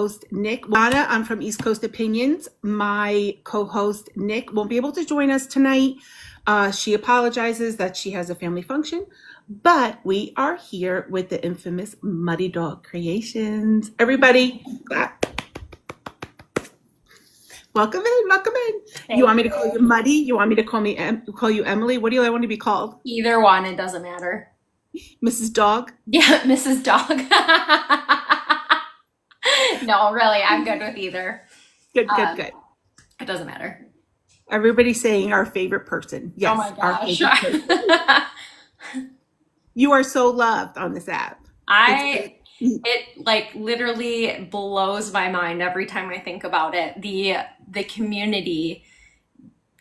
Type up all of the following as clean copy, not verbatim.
host Nick Wada. I'm from East Coast Opinions. My co-host Nick won't be able to join us tonight. She apologizes that she has a family function, but we are here with the infamous Muddy Dog Creations. Everybody, clap. Welcome in, welcome in. You want me to call you Muddy? You want me to call you Emily? What do you want to be called? Either one, it doesn't matter. Mrs. Dog? Yeah, Mrs. Dog. No, really, I'm good with either. Good, good. It doesn't matter. Everybody's saying our favorite person. Yes, Oh my our gosh. favorite person. You are so loved on this app. It like literally blows my mind every time I think about it. The community,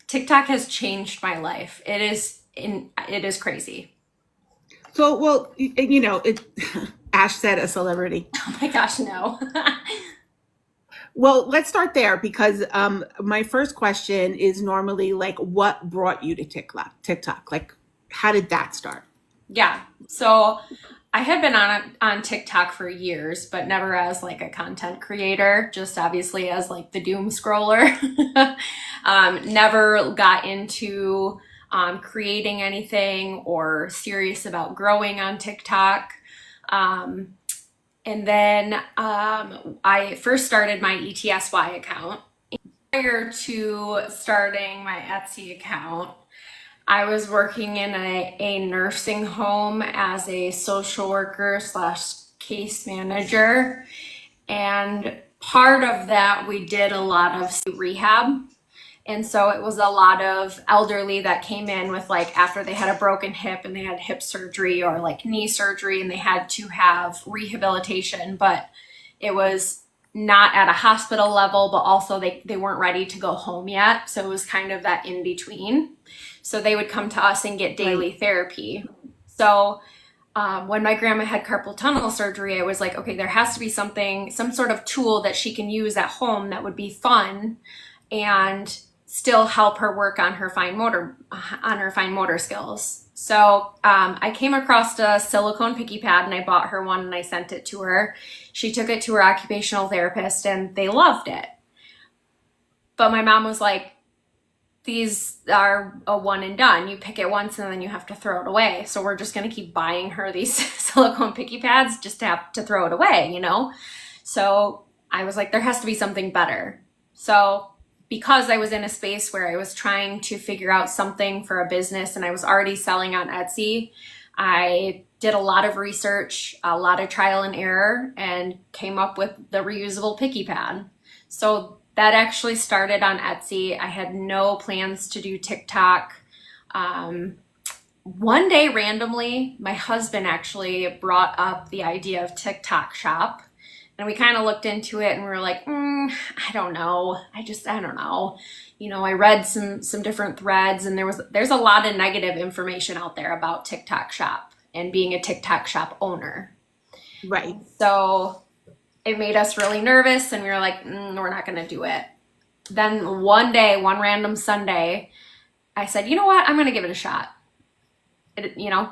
TikTok has changed my life. It is crazy. So, well, Ash said a celebrity. Oh my gosh, no. Well, let's start there because my first question is normally like, what brought you to TikTok? Like, how did that start? Yeah. So I had been on TikTok for years, but never as like a content creator, just obviously as like the doom scroller. Never got into creating anything or serious about growing on TikTok. And then I first started my ETSY account. Prior to starting my Etsy account, I was working in a nursing home as a social worker / case manager. And part of that, we did a lot of rehab. And so it was a lot of elderly that came in with like after they had a broken hip and they had hip surgery or like knee surgery and they had to have rehabilitation, but it was not at a hospital level, but also they weren't ready to go home yet. So it was kind of that in between. So they would come to us and get daily therapy. So when my grandma had carpal tunnel surgery, I was like, okay, there has to be some sort of tool that she can use at home that would be fun and still help her work on her fine motor skills. So I came across a silicone picky pad and I bought her one and I sent it to her. She took it to her occupational therapist and they loved it. But my mom was like, these are a one and done. You pick it once and then you have to throw it away. So we're just going to keep buying her these silicone picky pads just to have to throw it away, So I was like, there has to be something better. So because I was in a space where I was trying to figure out something for a business and I was already selling on Etsy, I did a lot of research, a lot of trial and error, and came up with the reusable picky pad. So that actually started on Etsy. I had no plans to do TikTok. One day randomly, my husband actually brought up the idea of TikTok Shop. And we kind of looked into it and we were like, I don't know. I don't know. I read some different threads and there's a lot of negative information out there about TikTok Shop and being a TikTok Shop owner. Right. So it made us really nervous and we were like, we're not going to do it. Then one day, one random Sunday, I said, you know what? I'm going to give it a shot.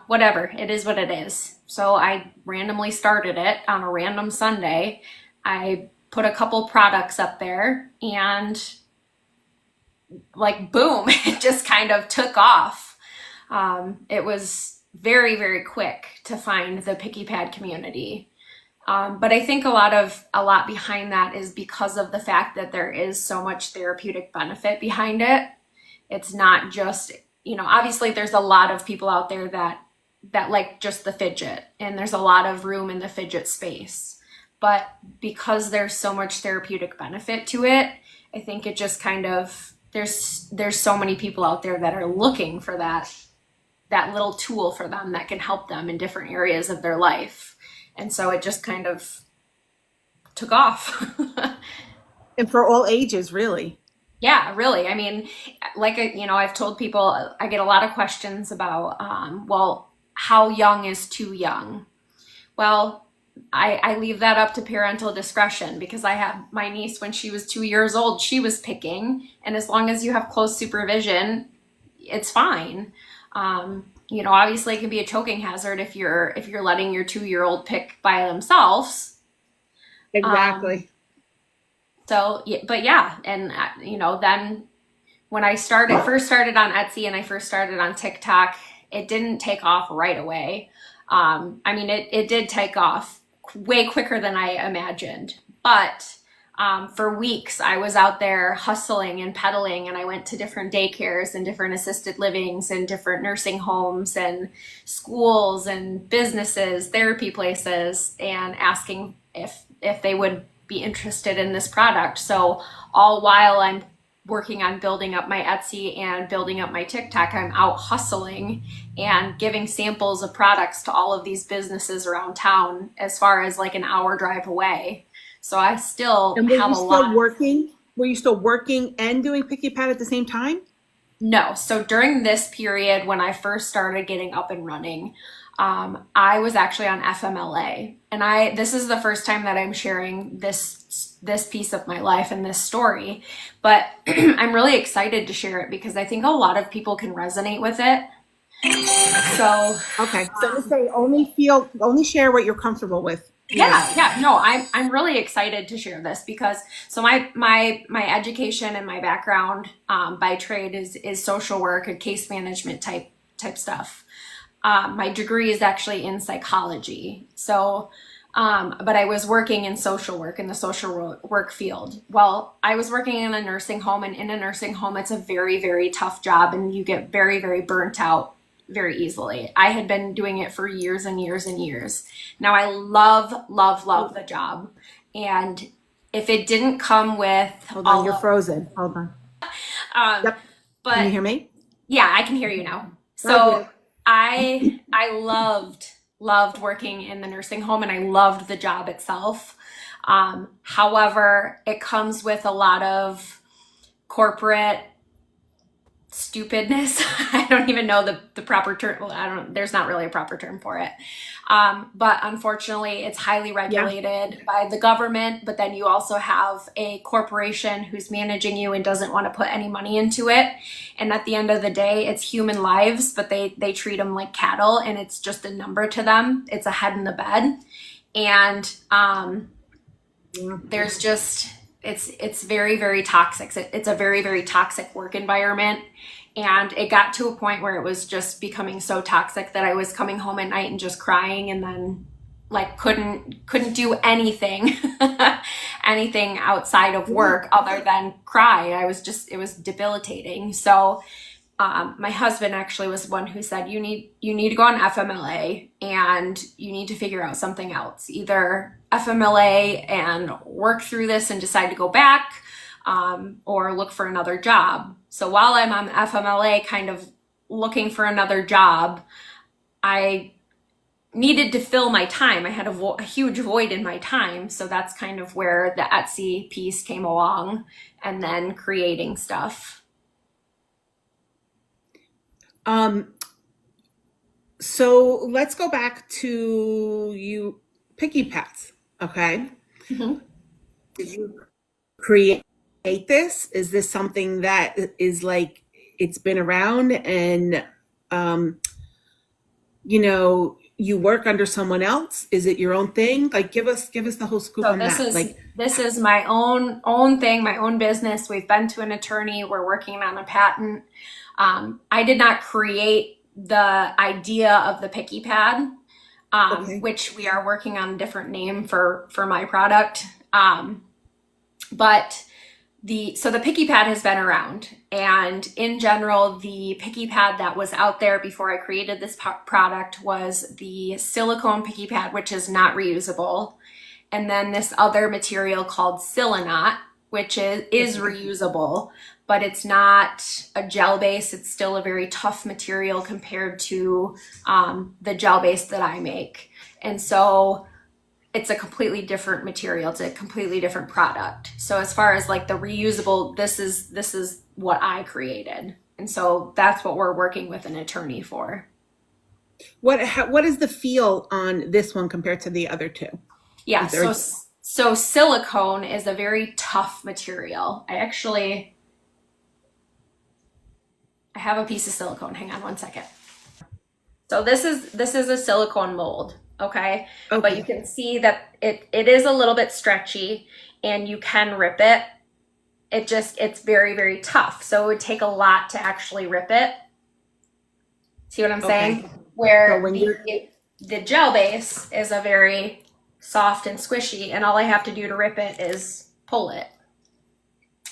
Whatever. It is what it is. So I randomly started it on a random Sunday. I put a couple products up there and like, boom, it just kind of took off. It was very, very quick to find the picky pad community. But I think a lot behind that is because of the fact that there is so much therapeutic benefit behind it. It's not just, obviously there's a lot of people out there that like just the fidget, and there's a lot of room in the fidget space. But because there's so much therapeutic benefit to it, I think it just kind of, there's so many people out there that are looking for that little tool for them that can help them in different areas of their life. And so it just kind of took off. And for all ages, really. Yeah, really. I mean, like, I've told people, I get a lot of questions about, how young is too young? Well, I leave that up to parental discretion because I have my niece when she was 2 years old, she was picking. And as long as you have close supervision, it's fine. Obviously it can be a choking hazard if you're letting your 2-year-old pick by themselves. Exactly. So, but yeah, and then when I first started on Etsy and I first started on TikTok, it didn't take off right away. I mean, it did take off way quicker than I imagined, but for weeks I was out there hustling and peddling, and I went to different daycares and different assisted livings and different nursing homes and schools and businesses, therapy places, and asking if they would be interested in this product. So all while I'm working on building up my Etsy and building up my TikTok, I'm out hustling and giving samples of products to all of these businesses around town, as far as like an hour drive away. So I still And were have you a still lot. working? Were you still working and doing Picky Pat at the same time? No. So during this period, when I first started getting up and running, I was actually on FMLA, and this is the first time that I'm sharing this piece of my life and this story, but I'm really excited to share it because I think a lot of people can resonate with it. So Okay. So to say only share what you're comfortable with. yeah, no, I'm really excited to share this because my education and my background by trade is social work and case management type stuff. My degree is actually in psychology. So, but I was working in social work, in the social work field. Well, I was working in a nursing home, and in a nursing home, it's a very, very tough job, and you get very, very burnt out very easily. I had been doing it for years and years and years. Now I love, love, love the job. And if it didn't come with Hold on, you're frozen. Hold on. Yep. But Can you hear me? yeah, I can hear you now. Okay. So I loved working in the nursing home, and I loved the job itself. However, it comes with a lot of corporate stupidness. I don't even know the proper term. Well, there's not really a proper term for it. But unfortunately, it's highly regulated by the government, but then you also have a corporation who's managing you and doesn't want to put any money into it. And at the end of the day, it's human lives, but they treat them like cattle, and it's just a number to them. It's a head in the bed. And there's just, it's very, very toxic. It's a very, very toxic work environment. And it got to a point where it was just becoming so toxic that I was coming home at night and just crying, and then like couldn't do anything, anything outside of work other than cry. It was debilitating. So my husband actually was the one who said, you need to go on FMLA, and you need to figure out something else, either FMLA and work through this and decide to go back, or look for another job. So while I'm on FMLA kind of looking for another job, I needed to fill my time. I had a huge void in my time. So that's kind of where the Etsy piece came along, and then creating stuff. So let's go back to you, Picky Pats. Okay. Mm-hmm. Did you create this? Is this something that is like, it's been around, and you work under someone else? Is it your own thing? Like, give us the whole scoop on that. This is my own thing, my own business. We've been to an attorney. We're working on a patent. I did not create the idea of the Picky Pad, which we are working on a different name for my product. But the Picky Pad has been around, and in general, the Picky Pad that was out there before I created this product was the silicone Picky Pad, which is not reusable. And then this other material called Silinot, which is reusable, but it's not a gel base. It's still a very tough material compared to the gel base that I make. And so it's a completely different material. It's a completely different product. So as far as like the reusable, this is what I created. And so that's what we're working with an attorney for. What is the feel on this one compared to the other two? Yeah, so silicone is a very tough material. I have a piece of silicone. Hang on one second. So this is a silicone mold, okay? But you can see that it is a little bit stretchy, and you can rip it. It's very, very tough. So it would take a lot to actually rip it. See what I'm saying? Okay. Where So when the gel base is a very soft and squishy, and all I have to do to rip it is pull it.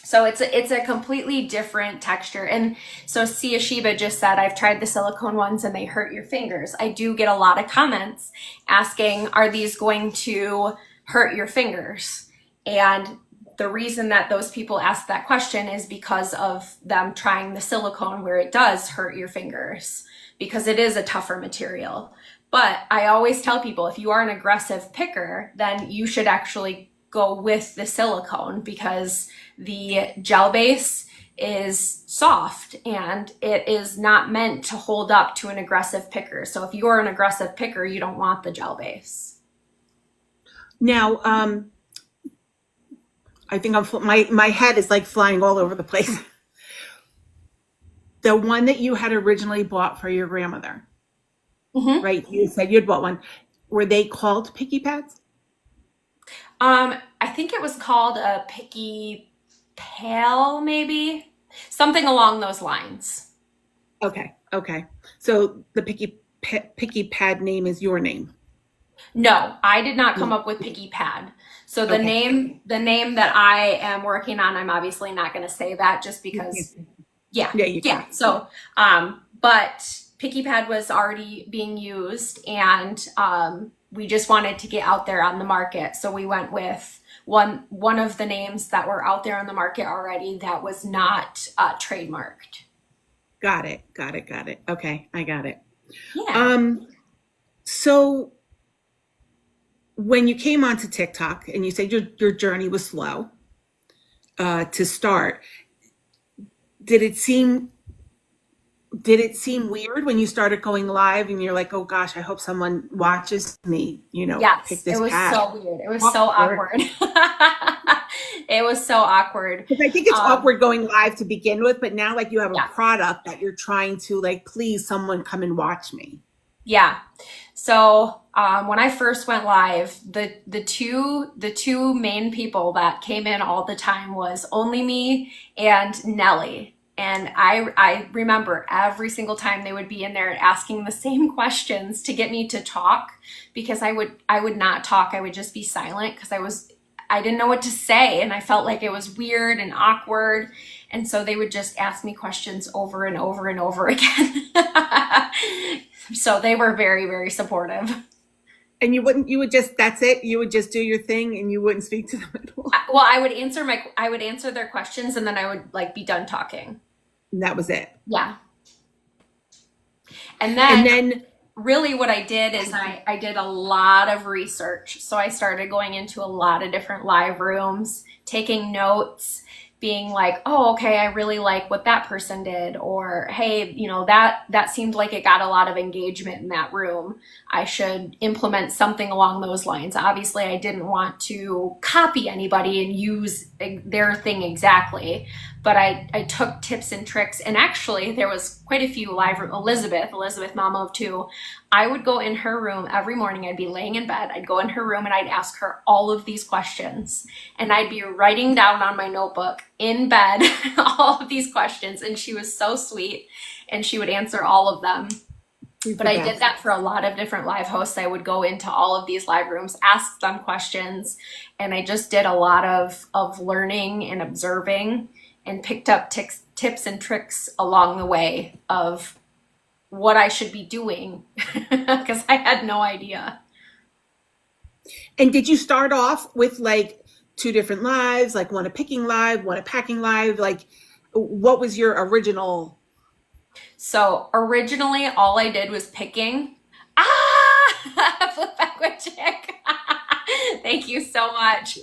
So it's a completely different texture. And so Sia Shiba just said, I've tried the silicone ones and they hurt your fingers. I do get a lot of comments asking, are these going to hurt your fingers? And the reason that those people ask that question is because of them trying the silicone, where it does hurt your fingers because it is a tougher material. But I always tell people, if you are an aggressive picker, then you should actually go with the silicone, because the gel base is soft and it is not meant to hold up to an aggressive picker. So if you're an aggressive picker, you don't want the gel base. Now, I think my head is like flying all over the place. The one that you had originally bought for your grandmother, Mm-hmm. right? You said you'd bought one. Were they called Picky Pads? I think it was called a Picky Pal, maybe something along those lines. Okay. So the Picky Pad name is your name. No, I did not come up with Picky Pad. So the Okay. name that I am working on, I'm obviously not going to say that just because, yeah. You can. So, but Picky Pad was already being used, and we just wanted to get out there on the market. So we went with one of the names that were out there on the market already that was not trademarked. Got it. Okay, I got it. Yeah. So when you came onto TikTok and you said your journey was slow to start, did it seem weird when you started going live and you're like, oh gosh, I hope someone watches me, pick Yes, this it was pad? so weird. It was so awkward. It was so awkward. Because I think it's Um, awkward going live to begin with, but now like you have a Yeah. product that you're trying to like, please someone come and watch me. Yeah. So when I first went live, the two main people that came in all the time was Only Me and Nelly. And I remember every single time they would be in there asking the same questions to get me to talk, because I would not talk. I would just be silent because I didn't know what to say, and I felt like it was weird and awkward. And so they would just ask me questions over and over and over again. So they were very, very supportive. And you would just, that's it. You would just do your thing and you wouldn't speak to them at all. Well, I would answer their questions, and then I would like be done talking. And that was it. Yeah. And And then then, really what I did is I did a lot of research. So I started going into a lot of different live rooms, taking notes, being like, oh, okay, I really like what that person did. Or, hey, that seemed like it got a lot of engagement in that room. I should implement something along those lines. Obviously, I didn't want to copy anybody and use their thing exactly, but I took tips and tricks. And actually, there was quite a few live room. Elizabeth, Mama of Two, I would go in her room every morning. I'd be laying in bed. I'd go in her room and I'd ask her all of these questions. And I'd be writing down on my notebook in bed all of these questions. And she was so sweet, and she would answer all of them. But I did that for a lot of different live hosts. I would go into all of these live rooms, ask them questions, and I just did a lot of learning and observing, and picked up tips and tricks along the way of what I should be doing, because I had no idea. And did you start off with like two different lives, like one a picking live, one a packing live? Like, what was your original? So originally, all I did was picking. Flip backwood chick. Thank you so much.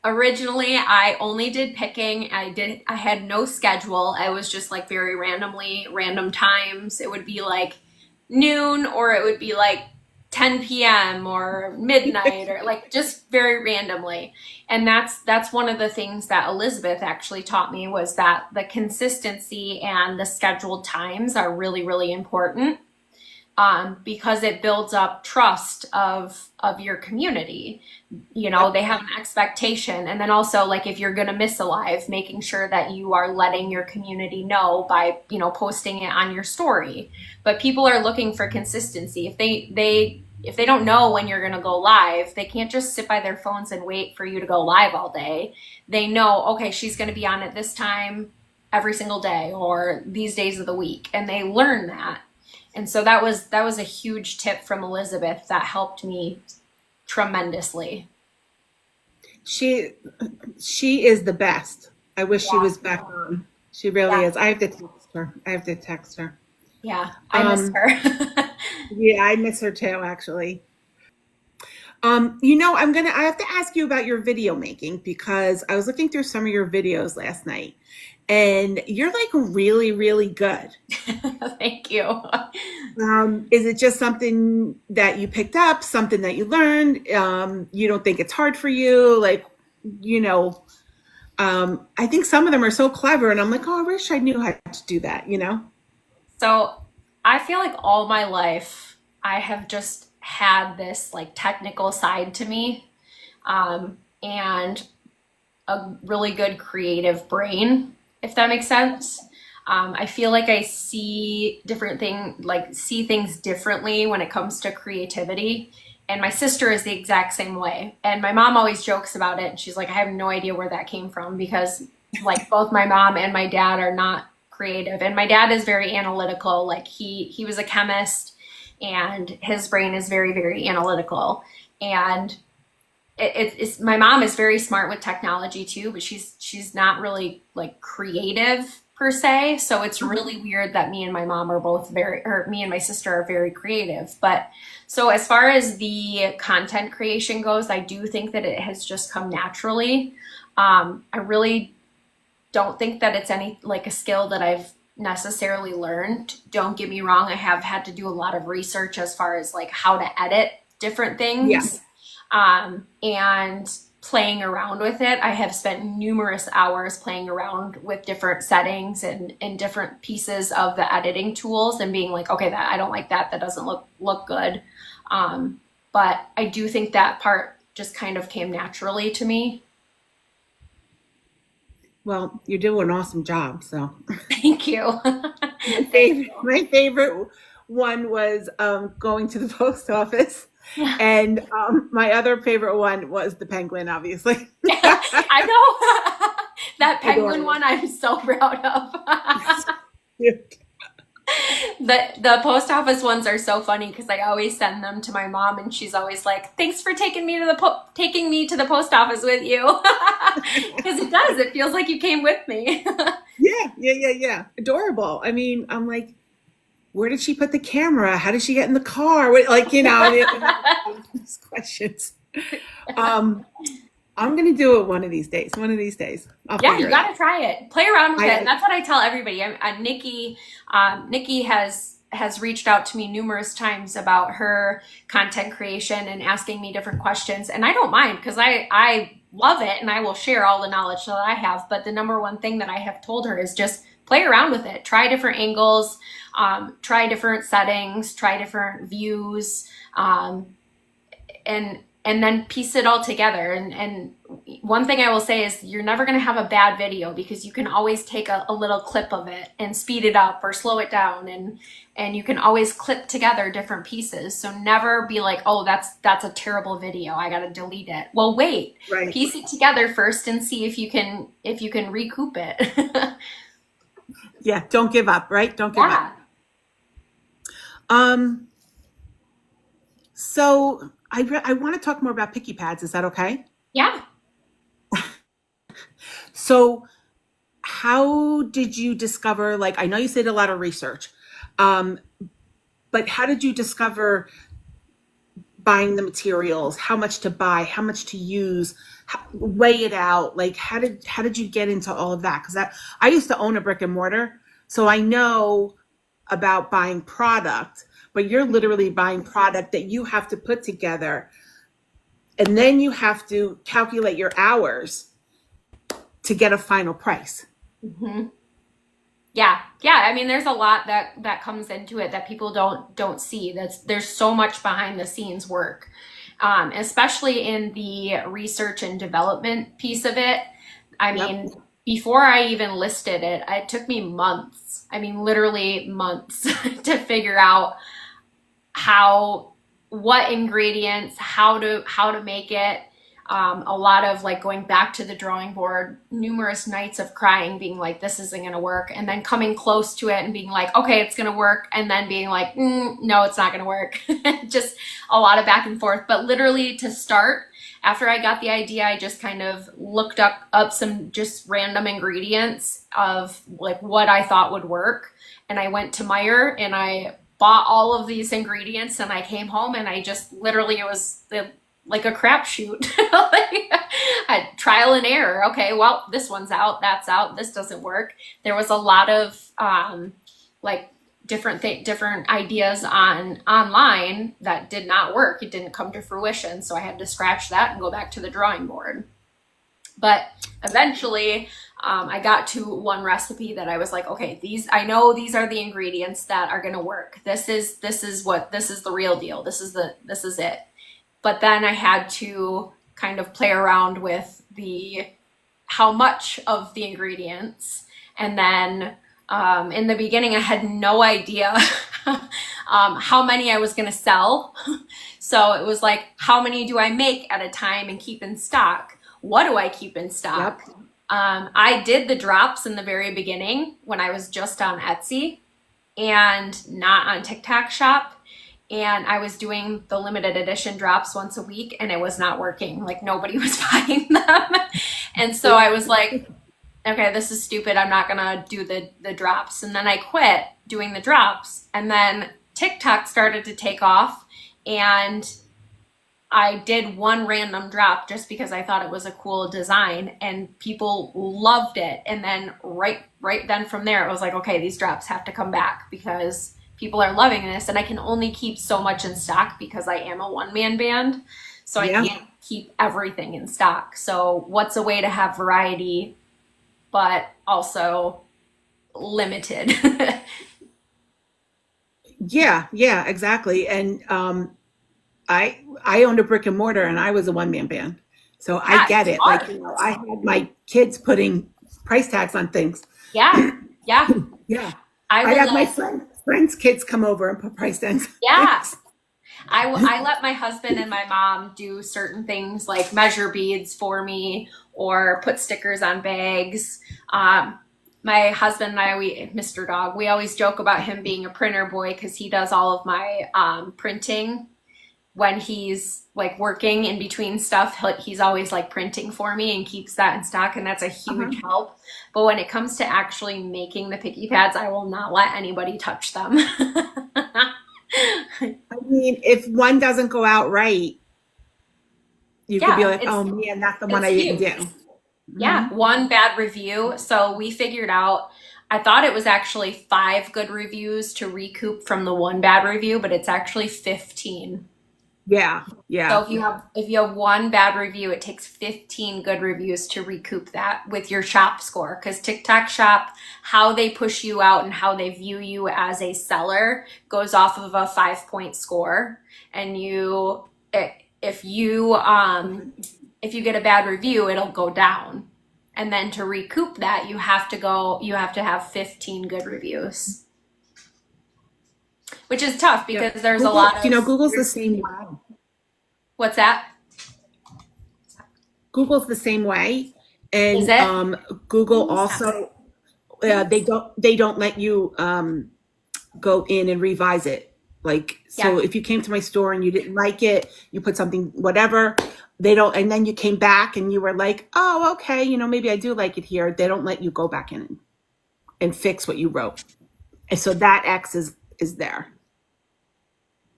Originally, I only did picking. I had no schedule. I was just like very random times. It would be like noon, or it would be like 10 p.m. or midnight, or like just very randomly. And that's one of the things that Elizabeth actually taught me, was that the consistency and the scheduled times are really, really important. because it builds up trust of your community. You know, they have an expectation. And then also, like, if you're going to miss a live, making sure that you are letting your community know by, you know, posting it on your story. But people are looking for consistency. If they don't know when you're going to go live, they can't just sit by their phones and wait for you to go live all day. They know, okay, she's going to be on at this time every single day or these days of the week, and they learn that. And so that was a huge tip from Elizabeth that helped me tremendously. She is the best. I wish she Yeah. was back on. She really Yeah. is. I have to text her. Yeah. I miss her. Yeah, I miss her too, actually. You know, I have to ask you about your video making because I was looking through some of your videos last night and you're like really, really good. Thank you. Is it just something that you picked up, something that you learned? You don't think it's hard for you? Like, you know, I think some of them are so clever and I'm like, oh, I wish I knew how to do that, you know? So I feel like all my life I have just had this like technical side to me, and a really good creative brain, if that makes sense. I feel like I see things differently when it comes to creativity. And my sister is the exact same way. And my mom always jokes about it. And she's like, I have no idea where that came from because like both my mom and my dad are not creative. And my dad is very analytical. Like he was a chemist and his brain is very, very analytical. And it's my mom is very smart with technology too, but she's not really like creative per se. So it's really weird that me and my mom are both me and my sister are very creative. But so as far as the content creation goes, I do think that it has just come naturally. I really don't think that it's any like a skill that I've necessarily learned. Don't get me wrong, I have had to do a lot of research as far as like how to edit different things. Yes. And playing around with it. I have spent numerous hours playing around with different settings and different pieces of the editing tools and being like, okay, that I don't like that. That doesn't look good. But I do think that part just kind of came naturally to me. Well, you're doing an awesome job. So Thank you. my favorite one was going to the post office. And my other favorite one was the penguin, obviously. I know. That penguin Adorable. one I'm so proud of. The post office ones are so funny because I always send them to my mom and she's always like, thanks for taking me to the post office with you. Because it feels like you came with me. Yeah. Adorable. I mean, I'm like, where did she put the camera? How did she get in the car? Like, you know, these questions. I'm gonna do it one of these days. I'll Yeah, figure you it gotta out. try it. Play around with it. That's what I tell everybody. Nikki has reached out to me numerous times about her content creation and asking me different questions, and I don't mind because I love it and I will share all the knowledge that I have. But the number one thing that I have told her is just play around with it. Try different angles, try different settings, try different views, and then piece it all together. And one thing I will say is you're never going to have a bad video because you can always take a little clip of it and speed it up or slow it down, and you can always clip together different pieces. So never be like, oh, that's a terrible video, I got to delete it. Well, wait, Right. piece it together first and see if you can recoup it. Yeah. Don't give up. Right. Don't give up. Yeah. So I want to talk more about Picky Pads. Is that okay? Yeah. So how did you discover, like, I know you did a lot of research, but how did you discover buying the materials, how much to buy, how much to use, weigh it out? Like, how did you get into all of that? Because I used to own a brick and mortar, so I know about buying product, but you're literally buying product that you have to put together, and then you have to calculate your hours to get a final price. hmm Yeah. I mean, there's a lot that comes into it that people don't see. There's so much behind the scenes work, especially in the research and development piece of it. I Yep. mean, before I even listed it, it took me months. I mean, literally months to figure out how, what ingredients, how to make it. A lot of like going back to the drawing board, numerous nights of crying, being like, this isn't going to work, and then coming close to it and being like, okay, it's going to work, and then being like, no, it's not going to work. Just a lot of back and forth. But literally to start, after I got the idea, I just kind of looked up some just random ingredients of like what I thought would work, and I went to Meijer and I bought all of these ingredients, and I came home and I just literally, it was like a crapshoot. Like, I trial and error. Okay, well, this one's out, that's out, this doesn't work. There was a lot of like different ideas online that did not work. It didn't come to fruition, so I had to scratch that and go back to the drawing board. But eventually, I got to one recipe that I was like, okay, I know these are the ingredients that are going to work. This is the real deal. This is it. But then I had to kind of play around with the how much of the ingredients, and then in the beginning I had no idea how many I was going to sell. So it was like, how many do I make at a time and keep in stock? What do I keep in stock? Yep. I did the drops in the very beginning when I was just on Etsy and not on TikTok Shop. And I was doing the limited edition drops once a week, and it was not working. Like, nobody was buying them. And so I was like, okay, this is stupid. I'm not gonna do the drops. And then I quit doing the drops. And then TikTok started to take off, and I did one random drop just because I thought it was a cool design, and people loved it. And then right then from there, it was like, okay, these drops have to come back because people are loving this, and I can only keep so much in stock because I am a one-man band. So I Yeah. can't keep everything in stock. So what's a way to have variety, but also limited? Yeah, exactly. And I owned a brick and mortar, and I was a one man band, so I Yeah, get it's it. Like, hard. I had my kids putting price tags on things. Yeah, yeah. Yeah, I I'd would have my let, friends' kids come over and put price tags on yeah. things. I let my husband and my mom do certain things like measure beads for me or put stickers on bags. My husband and Mr. Dog, we always joke about him being a printer boy because he does all of my printing when he's like working in between stuff. He's always like printing for me and keeps that in stock, and that's a Uh-huh. huge help. But when it comes to actually making the picky pads, I will not let anybody touch them. I mean, if one doesn't go out right, you could be Yeah, like, "Oh man, that's the one it's I didn't huge. do." Yeah, Mhm. one bad review. So we figured out, I thought it was actually 5 good reviews to recoup from the one bad review, but it's actually 15. Yeah, So yeah, if you have one bad review, it takes 15 good reviews to recoup that with your shop score. Because TikTok Shop, how they push you out and how they view you as a seller goes off of a 5-point score. And if you get a bad review, it'll go down. And then to recoup that, you have to have 15 good reviews, which is tough yeah. because there's a Google, lot you of, know, Google's the same way. what's that? Google's the same way, Is and it? Google also they don't let you go in and revise it. Like, Yeah. so if you came to my store and you didn't like it, you put something, whatever, they don't, and then you came back and you were like, oh, okay, maybe I do like it here. They don't let you go back in and fix what you wrote. And so that X is there.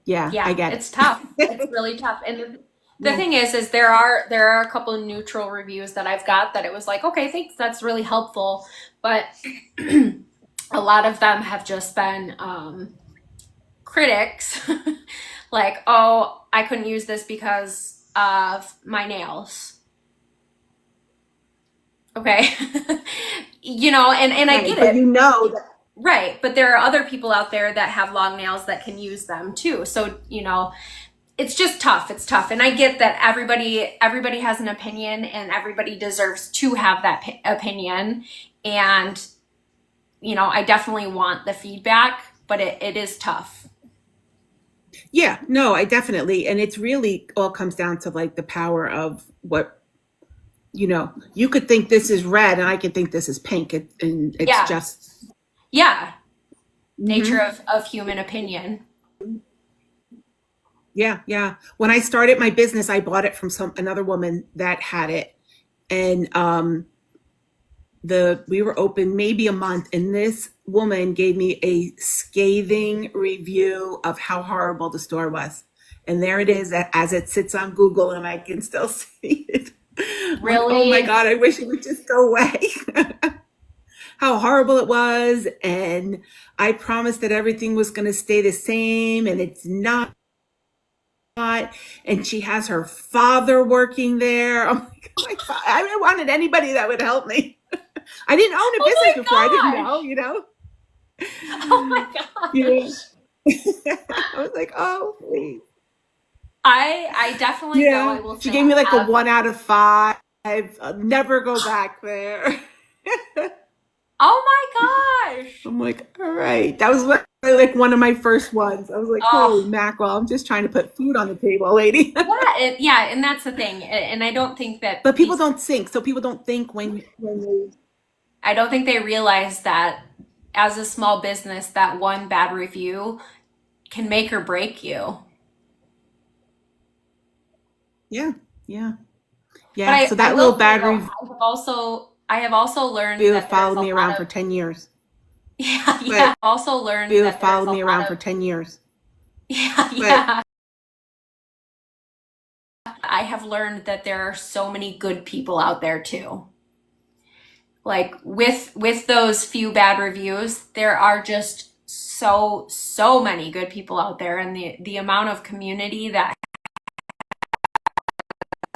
Yeah, I Yeah, get it's tough. It's it. really tough. And the Yeah. thing is there are a couple of neutral reviews that I've got that it was like, okay, thanks, that's really helpful. But a lot of them have just been critics, like, oh, I couldn't use this because of my nails. Okay. and I Right. get But it. you know that, Right. But there are other people out there that have long nails that can use them too. So, it's just tough. It's tough. And I get that everybody has an opinion and everybody deserves to have that opinion. And, I definitely want the feedback, but it is tough. yeah, no, I definitely, and it's really all comes down to like the power of what, you could think this is red and I could think this is pink. And it's Yeah. just, Yeah. Nature mhm. of human opinion. Yeah, yeah. When I started my business, I bought it from another woman that had it. And the we were open maybe a month, and this woman gave me a scathing review of how horrible the store was. And there it is as it sits on Google, and I can still see it. I'm like, oh my Really? God, I wish it would just go away. How horrible it was. And I promised that everything was going to stay the same, and it's not. And she has her father working there. I'm like, oh my God, I wanted anybody that would help me. I didn't own a Oh business before. I didn't my know, gosh. Oh my Yeah. gosh. I was like, oh, please. I definitely know Yeah. I will She say gave me I like a have. 1 out of 5. I'll never go back there. Oh my gosh. I'm like, all right. That was like one of my first ones. I was like, holy Oh, mackerel, I'm just trying to put food on the table, lady. yeah, and that's the thing. And I don't think that But people these don't think. So people don't think when they, I don't think they realize that as a small business, that one bad review can make or break you. yeah, yeah, But yeah. I, So I that little will say bad though, review I have also learned that there's followed a me lot around of for 10 years. yeah, yeah. But I've also learned review that there's followed a me lot around of for 10 years. yeah, But yeah. I have learned that there are so many good people out there too. Like with those few bad reviews, there are just so many good people out there, and the amount of community that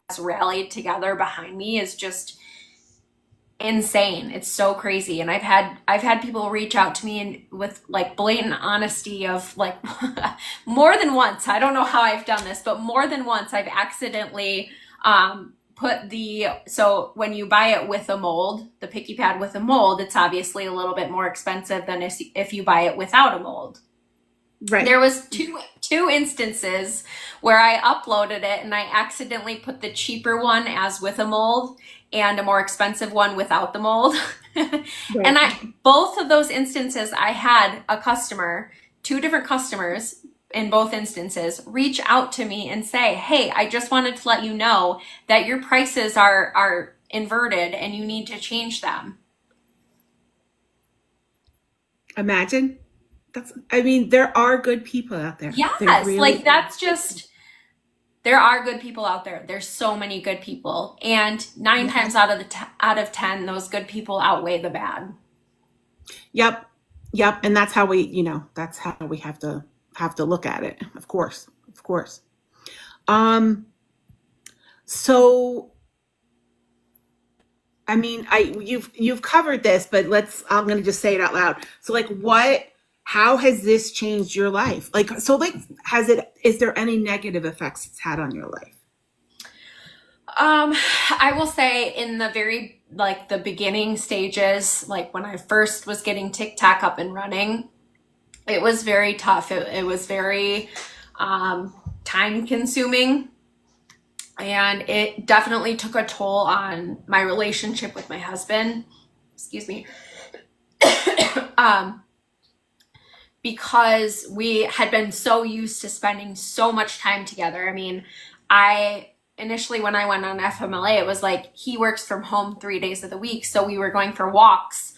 has rallied together behind me is just insane. It's so crazy. And I've had people reach out to me and with like blatant honesty of like more than once. I don't know how I've done this, but more than once I've accidentally put so when you buy it with a mold, the picky pad with a mold, it's obviously a little bit more expensive than if you buy it without a mold. right. There was two instances where I uploaded it and I accidentally put the cheaper one as with a mold and a more expensive one without the mold. And Right. both of those instances I had a customer, two different customers in both instances, reach out to me and say, "Hey, I just wanted to let you know that your prices are inverted and you need to change them." Imagine. I mean, there are good people out there. There Yes, like really are. that's just there are good people out there. There's so many good people, and nine Yeah. times out of 10, those good people outweigh the bad. Yep. Yep. And that's how that's how we have to look at it. Of course. Of course. Um, so I mean, you've covered this, but I'm going to just say it out loud. So like how has this changed your life? Like so like is there any negative effects it's had on your life? I will say in the very like the beginning stages, like when I first was getting TikTok up and running, it was very tough. It was very time consuming, and it definitely took a toll on my relationship with my husband. Excuse me. um, because we had been so used to spending so much time together. I mean, I initially, when I went on FMLA, it was like he works from home 3 days of the week. So we were going for walks.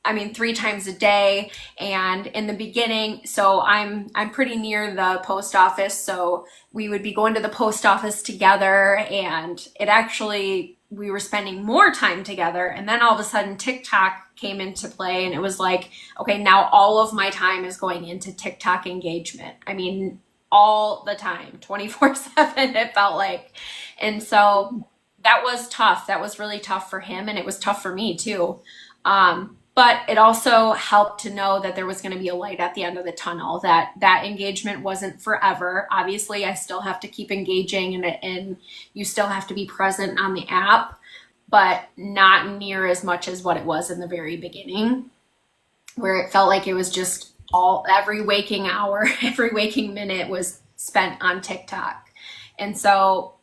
I mean, 3 times a day. And in the beginning, so I'm pretty near the post office. So we would be going to the post office together, and it actually, we were spending more time together. And then all of a sudden TikTok came into play, and it was like, okay, now all of my time is going into TikTok engagement. I mean, all the time, 24/7, it felt like. And so that was tough. That was really tough for him, and it was tough for me too. But it also helped to know that there was going to be a light at the end of the tunnel, that that engagement wasn't forever. Obviously, I still have to keep engaging, and you still have to be present on the app, but not near as much as what it was in the very beginning, where it felt like it was just all every waking hour, every waking minute was spent on TikTok. And so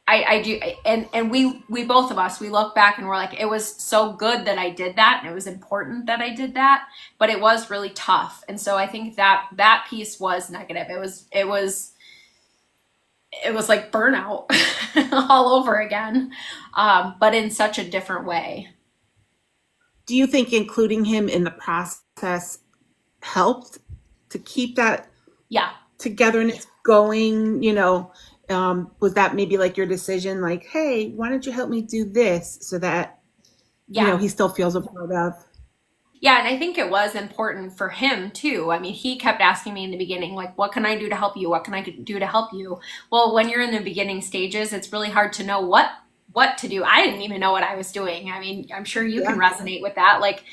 I do, and we both of us, we look back and we're like, it was so good that I did that, and it was important that I did that, but it was really tough. And so I think that that piece was negative. It was like burnout all over again, but in such a different way. Do you think including him in the process helped to keep that Yeah, togetherness going? Was that maybe like your decision, like, hey, why don't you help me do this so that, yeah. he still feels a part of? Yeah, and I think it was important for him too. I mean, he kept asking me in the beginning, like, what can I do to help you? What can I do to help you? Well, when you're in the beginning stages, it's really hard to know what to do. I didn't even know what I was doing. I mean, I'm sure you can Yeah. resonate with that. Like,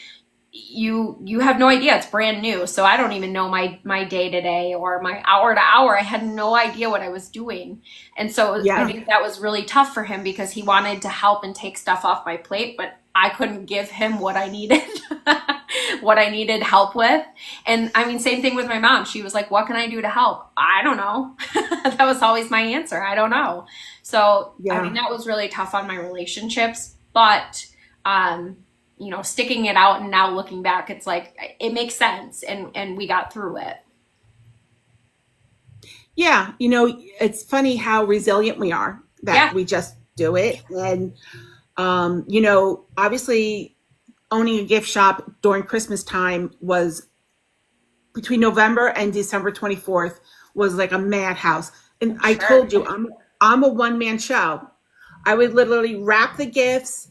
you have no idea, it's brand new, so I don't even know my day to day or my hour to hour. I had no idea what I was doing. And so I Yeah. think that was really tough for him, because he wanted to help and take stuff off my plate, but I couldn't give him what I needed. What I needed help with. And I mean, same thing with my mom. She was like, what can I do to help? I don't know. That was always my answer. I don't know. So I Yeah. mean, that was really tough on my relationships, but um sticking it out, and now looking back, it's like it makes sense, and we got through it. Yeah. It's funny how resilient we are, that Yeah, we just do it. And, obviously owning a gift shop during Christmas time was between November and December 24th was like a madhouse. And I'm I sure. told you, I'm a one man show. I would literally wrap the gifts,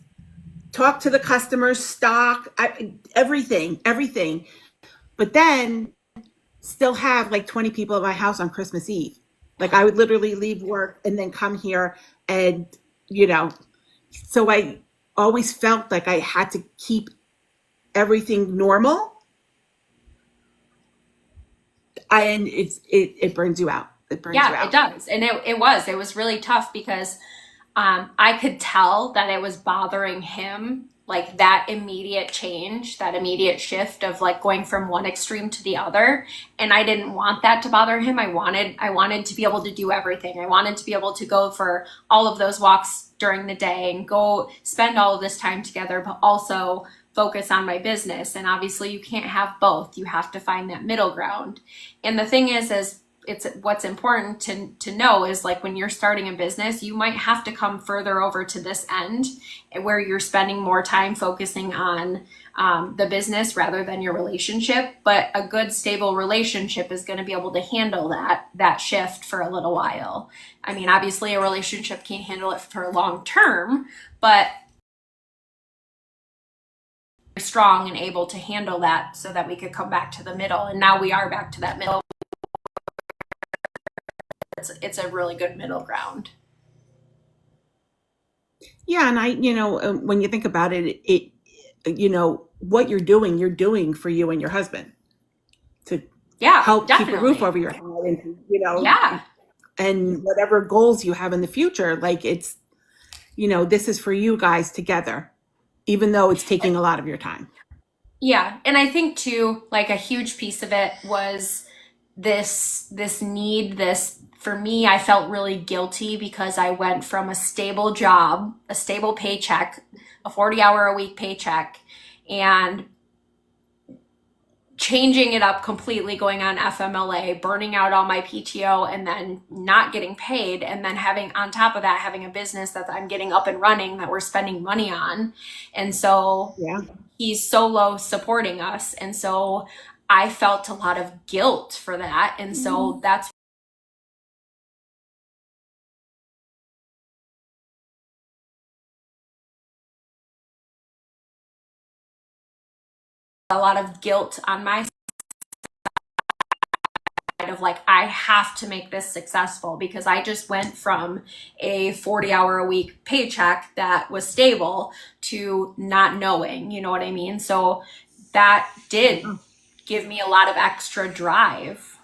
talk to the customers, stock, everything, everything. But then still have like 20 people at my house on Christmas Eve. Like I would literally leave work and then come here, and, you know, so I always felt like I had to keep everything normal, and it burns you out. It burns you Yeah, it out. does. And it was really tough, because I could tell that it was bothering him, like that immediate change, that immediate shift of like going from one extreme to the other. And I didn't want that to bother him. I wanted to be able to do everything. I wanted to be able to go for all of those walks during the day and go spend all of this time together, but also focus on my business. And obviously you can't have both. You have to find that middle ground. And the thing is it's what's important to know is, like, when you're starting a business, you might have to come further over to this end, where you're spending more time focusing on the business rather than your relationship. But a good stable relationship is going to be able to handle that shift for a little while. I mean, obviously a relationship can't handle it for long term, but strong and able to handle that, so that we could come back to the middle. And now we are back to that middle. It's a really good middle ground. Yeah, and when you think about it, what you're doing for you and your husband to Yeah, help keep a roof definitely. over your head, and Yeah. and whatever goals you have in the future, like this is for you guys together, even though it's taking a lot of your time. Yeah. And I think too, like, a huge piece of it was this need, this, for me, I felt really guilty, because I went from a stable job, a stable paycheck, a 40-hour a week paycheck, and changing it up completely, going on FMLA, burning out all my PTO, and then not getting paid, and then having, on top of that, having a business that I'm getting up and running, that we're spending money on. And so Yeah. he's solo supporting us. And so I felt a lot of guilt for that. And so that's a lot of guilt on my side of of like, I have to make this successful because I just went from a 40-hour a week paycheck that was stable to not knowing, you know what I mean? So that did give me a lot of extra drive.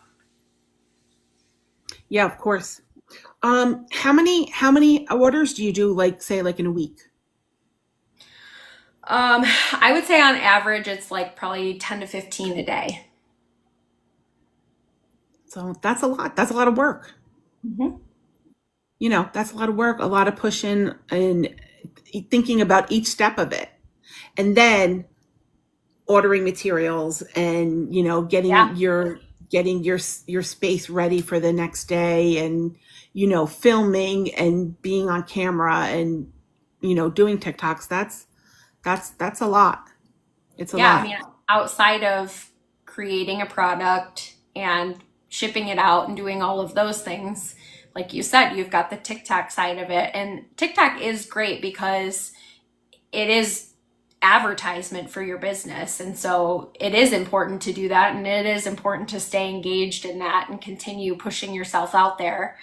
Yeah, of course. How many orders do you do, like, say, like in a week? I would say on average, it's like probably 10 to 15 a day. So that's a lot. That's a lot of work. Mhm. That's a lot of work, a lot of pushing and thinking about each step of it. And then ordering materials and, Yeah. getting your space ready for the next day and, filming and being on camera and, doing TikToks. That's a lot. It's a Yeah. I lot. mean, outside of creating a product and shipping it out and doing all of those things, like you said, you've got the TikTok side of it. And TikTok is great because it is advertisement for your business. And so it is important to do that. And it is important to stay engaged in that and continue pushing yourself out there.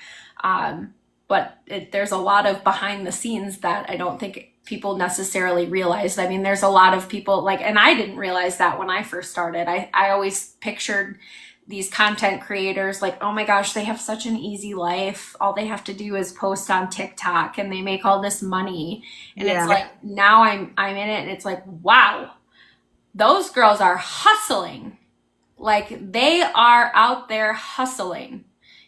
But there's a lot of behind the scenes that I don't think people necessarily realize. I mean, there's a lot of people like, and I didn't realize that when I first started. I always pictured these content creators like, oh my gosh, they have such an easy life. All they have to do is post on TikTok and they make all this money. And it's Yeah. like now I'm in it and it's like, wow, those girls are hustling. Like they are out there hustling.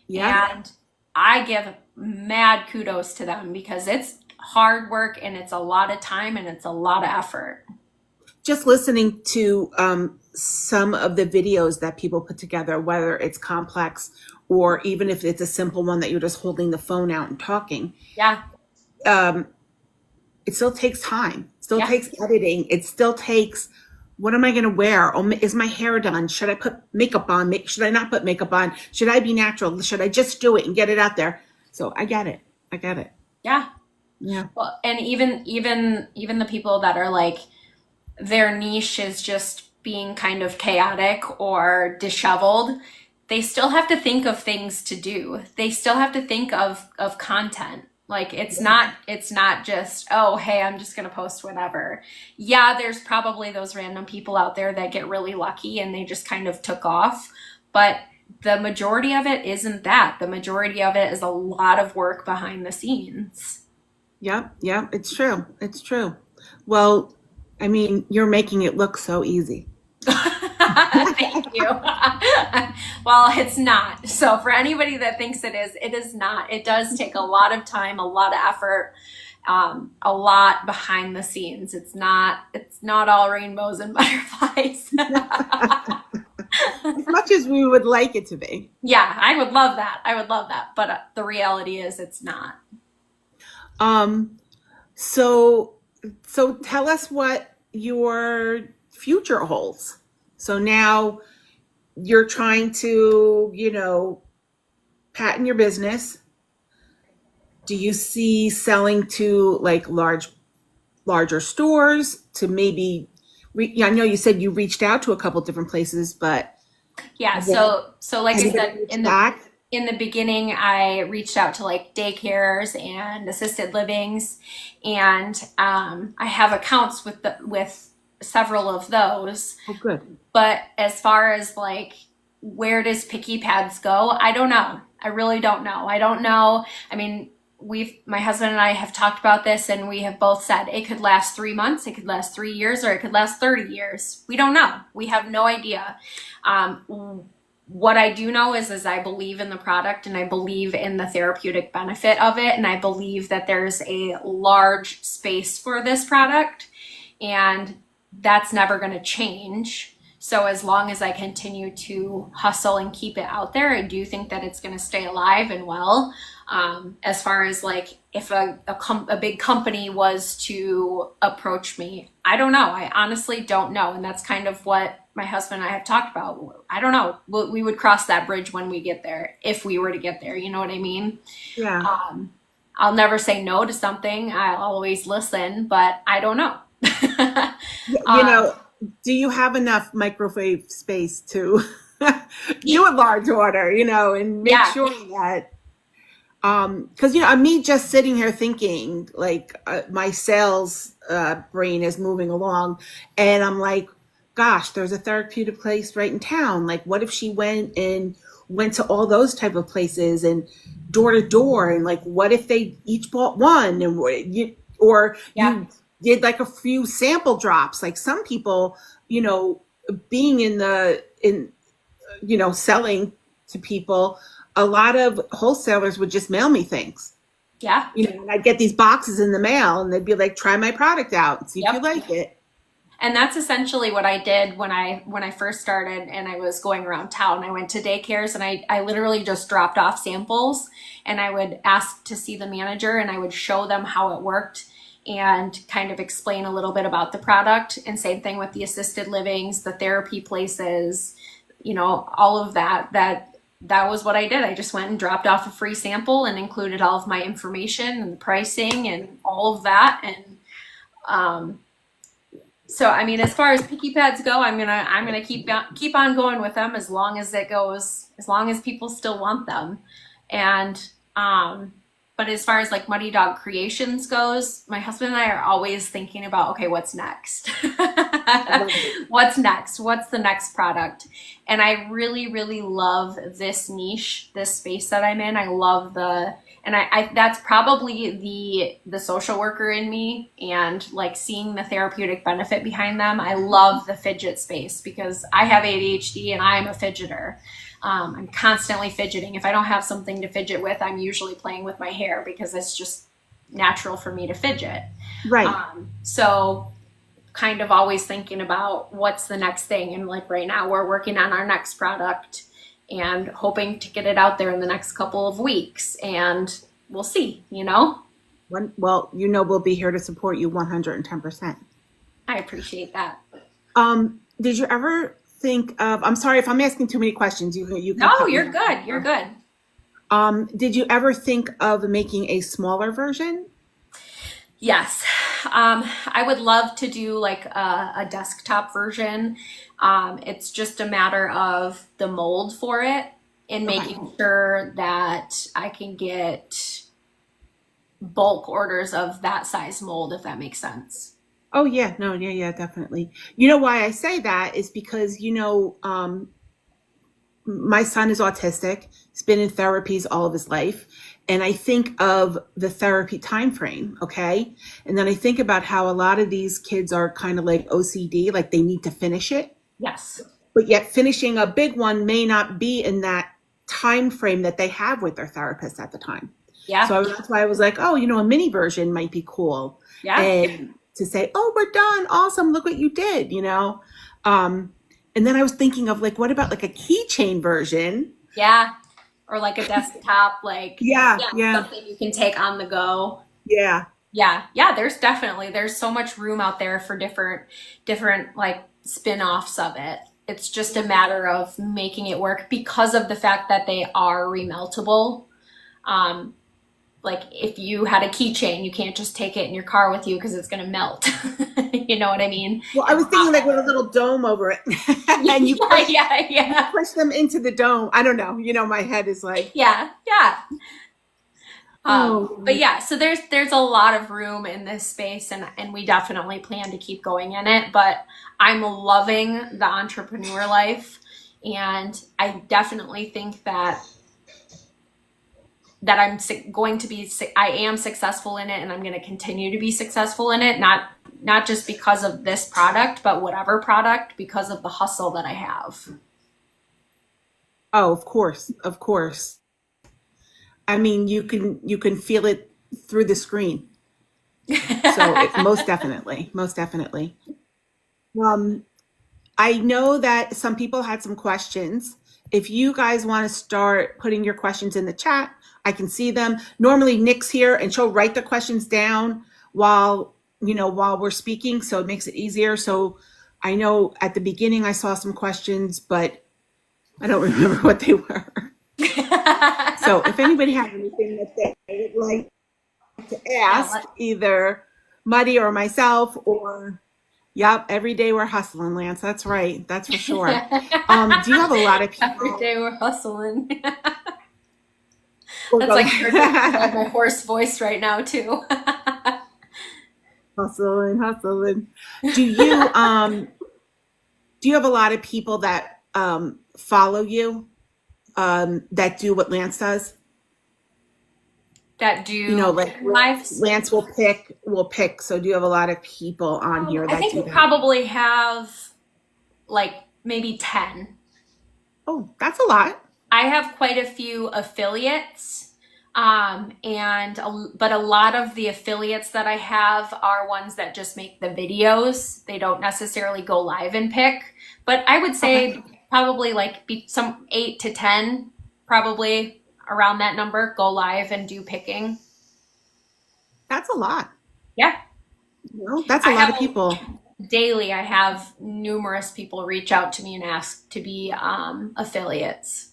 Yeah. And I give mad kudos to them because it's hard work and it's a lot of time and it's a lot of effort. Just listening to some of the videos that people put together, whether it's complex or even if it's a simple one that you're just holding the phone out and talking, Yeah. um, it still takes time. It still Yeah. takes editing. It still takes, what am I going to wear? Oh, is my hair done? Should I put makeup on? Should I not put makeup on? Should I be natural? Should I just do it and get it out there? So I get it. I get it. Yeah. Yeah. Well, and even the people that are like their niche is just being kind of chaotic or disheveled, they still have to think of things to do. They still have to think of content. Like it's not just, oh, hey, I'm just going to post whatever. Yeah, there's probably those random people out there that get really lucky and they just kind of took off, but the majority of it isn't that. The majority of it is a lot of work behind the scenes. Yep. Yeah. It's true. It's true. Well, I mean, you're making it look so easy. Thank you. Well, it's not. So for anybody that thinks it is not. It does take a lot of time, a lot of effort, a lot behind the scenes. It's not all rainbows and butterflies. As much as we would like it to be. Yeah, I would love that. I would love that. But the reality is it's not. Um, so so tell us what your future holds. So now you're trying to, patent your business. Do you see selling to like larger stores to maybe yeah, I know you said you reached out to a couple different places, but Yeah, have they, so like I anybody said, reached back? in the beginning, I reached out to like daycares and assisted livings, and I have accounts with several of those. Oh, good. But as far as like where does Picky Pads go, I don't know. I really don't know. I don't know. I mean, my husband and I have talked about this, and we have both said it could last 3 months, it could last 3 years, or it could last 30 years. We don't know. We have no idea. What I do know is I believe in the product and I believe in the therapeutic benefit of it. And I believe that there's a large space for this product and that's never going to change. So as long as I continue to hustle and keep it out there, I do think that it's going to stay alive and well. As far as like if a big company was to approach me, I don't know. I honestly don't know. And that's kind of what my husband and I have talked about. I don't know. We would cross that bridge when we get there, if we were to get there. You know what I mean? Yeah. I'll never say no to something. I'll always listen, but I don't know. You Um, know, do you have enough microwave space to do a large order, and make Yeah. sure that, because me just sitting here thinking like my sales brain is moving along, and I'm like, gosh, there's a therapeutic place right in town. Like, what if she went to all those type of places and door to door, and like, what if they each bought one, and Yeah. you did like a few sample drops, like some people, being in selling to people, a lot of wholesalers would just mail me things. Yeah. And I'd get these boxes in the mail, and they'd be like, try my product out and see if you Yep. like it. And that's essentially what I did when I first started and I was going around town. I went to daycares and I literally just dropped off samples, and I would ask to see the manager and I would show them how it worked and kind of explain a little bit about the product. And same thing with the assisted livings, the therapy places, all of that. That was what I did. I just went and dropped off a free sample and included all of my information and the pricing and all of that. And so I mean, as far as picky pads go, I'm gonna keep on going with them as long as it goes, as long as people still want them. And but as far as like Muddy Dog Creations goes, my husband and I are always thinking about, okay, what's next? I love it. What's next? What's the next product? And I really, really love this niche, this space that I'm in. I love and I that's probably the social worker in me, and like seeing the therapeutic benefit behind them. I love the fidget space because I have ADHD and I'm a fidgeter. I'm constantly fidgeting. If I don't have something to fidget with, I'm usually playing with my hair because it's just natural for me to fidget. Right. So kind of always thinking about what's the next thing. And like right now we're working on our next product and hoping to get it out there in the next couple of weeks, and we'll see. Well, we'll be here to support you 110%. I appreciate that. Did you ever think of, I'm sorry if I'm asking too many questions. You can No, cut me you're off. good. You're good. Did you ever think of making a smaller version? Yes. I would love to do like a desktop version. It's just a matter of the mold for it and Okay. making sure that I can get bulk orders of that size mold, if that makes sense. Oh yeah, no, yeah, definitely. You know why I say that is because my son is autistic. He's been in therapies all of his life, and I think of the therapy time frame, okay? And then I think about how a lot of these kids are kind of like OCD, like they need to finish it, Yes. but yet finishing a big one may not be in that time frame that they have with their therapist at the time. Yeah. So that's why I was like, oh, a mini version might be cool. Yeah. And to say, oh, we're done. Awesome. Look what you did. And then I was thinking of like, what about like a keychain version? Yeah. Or like a desktop, like, Yeah, yeah, yeah, something you can take on the go. yeah. Yeah. Yeah. There's so much room out there for different like spin-offs of it. It's just a matter of making it work because of the fact that they are remeltable. Um, like if you had a keychain, you can't just take it in your car with you because it's going to melt. You know what I mean? Well, I was thinking like with a little dome over it, and you Yeah. push them into the dome. I don't know. My head is like, Yeah. Yeah. But oh, yeah, so there's a lot of room in this space, and we definitely plan to keep going in it. But I'm loving the entrepreneur life, and I definitely think that I'm going to be, I am successful in it, and I'm going to continue to be successful in it. Not just because of this product, but whatever product, because of the hustle that I have. oh, of course, of course. I mean, you can feel it through the screen. So most definitely, most definitely. Um, I know that some people had some questions. If you guys want to start putting your questions in the chat, I can see them. Normally Nick's here and she'll write the questions down while we're speaking, so it makes it easier. So I know at the beginning I saw some questions, but I don't remember what they were. So if anybody has anything that they would like to Yeah, ask either Muddy or myself, or Yep, every day we're hustling, Lance. That's right. That's for sure. Do you have a lot of Every people? day we're hustling. We'll That's go like starting to describe my hoarse voice right now too. hustling, hustling. Do you do you have a lot of people that follow you that do what Lance does? That You know, do like picking lives. Lance will pick. So do you have a lot of people on here I that think do we that? probably have like maybe 10. Oh, that's a lot. I have quite a few affiliates. But a lot of the affiliates that I have are ones that just make the videos. They don't necessarily go live and pick. But I would Okay, say probably like some 8 to 10, probably around that number, go live and do picking. that's a lot. Yeah. That's a I lot have of people. daily, I have numerous people reach out to me and ask to be affiliates.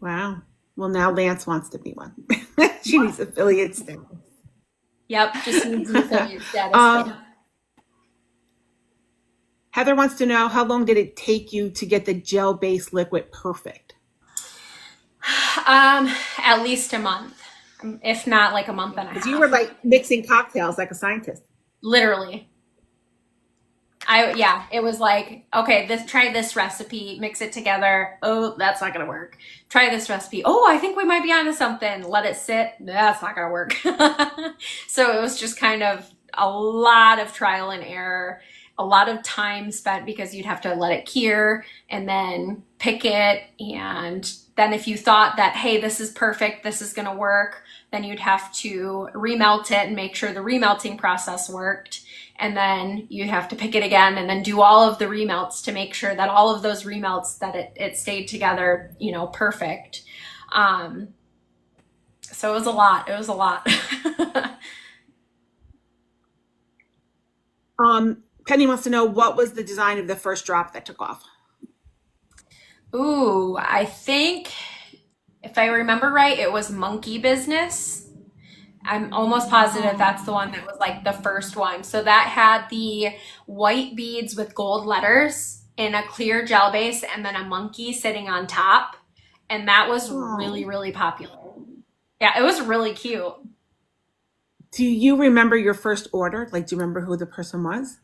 Wow. Well, now Lance wants to be one. She needs affiliates there. Yep, just needs the affiliate status. um, Heather wants to know how long did it take you to get the gel-based liquid perfect? At least a month, if not like a month and a Because you were half. like mixing cocktails like a scientist. Literally. It was like, okay, try this recipe, mix it together. Oh, that's not gonna work. Try this recipe. Oh, I think we might be onto something. Let it sit. That's not gonna work. So it was just kind of a lot of trial and error, a lot of time spent because you'd have to let it cure and then pick it. And then if you thought that, hey, this is perfect, this is gonna work, then you'd have to remelt it and make sure the remelting process worked. And then you have to pick it again and then do all of the remelts to make sure that all of those remelts that it stayed together, perfect. So it was a lot. It was a lot. Penny wants to know what was the design of the first drop that took off? Ooh, I think if I remember right, it was Monkey Business. I'm almost positive that's the one that was like the first one. So that had the white beads with gold letters in a clear gel base and then a monkey sitting on top. And that was really, Oh. really popular. Yeah, it was really cute. Do you remember your first order? Like, do you remember who the person was?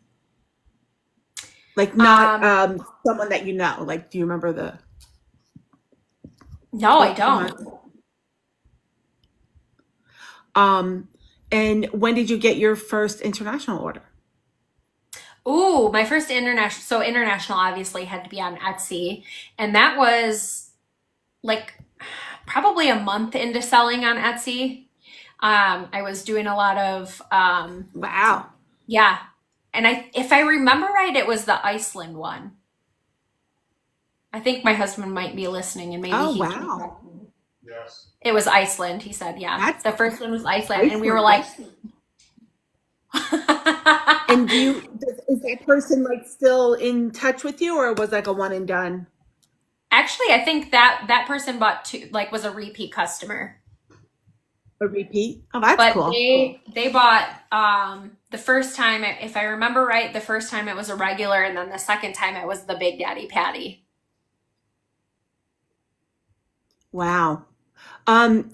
Like, not Um, someone that you know. Like, do you remember the no, I the don't. one? Um, and when did you get your first international order? Ooh, my first international, so international obviously had to be on Etsy. And that was like probably a month into selling on Etsy. I was doing a lot of, Wow. yeah. And if I remember right, it was the Iceland one. I think my husband might be listening and maybe Oh, he can wow. correct me. It was Iceland, he said, yeah. That's The first one was Iceland. And we were Iceland. like, And is that person like still in touch with you, or was like a one and done? actually, I think that person bought two, like was a repeat customer. A repeat? Oh, that's But cool. they bought the first time, if I remember right, the first time it was a regular, and then the second time it was the Big Daddy Patty. Wow. Um,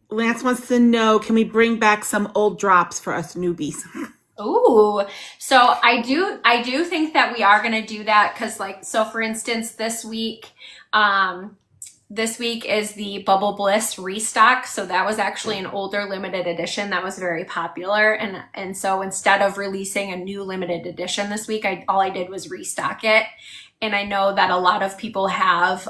Lance wants to know, can we bring back some old drops for us newbies? Ooh, so I do think that we are gonna do that because like so for instance this week is the Bubble Bliss restock. So that was actually an older limited edition that was very popular. And so instead of releasing a new limited edition this week, all I did was restock it. And I know that a lot of people have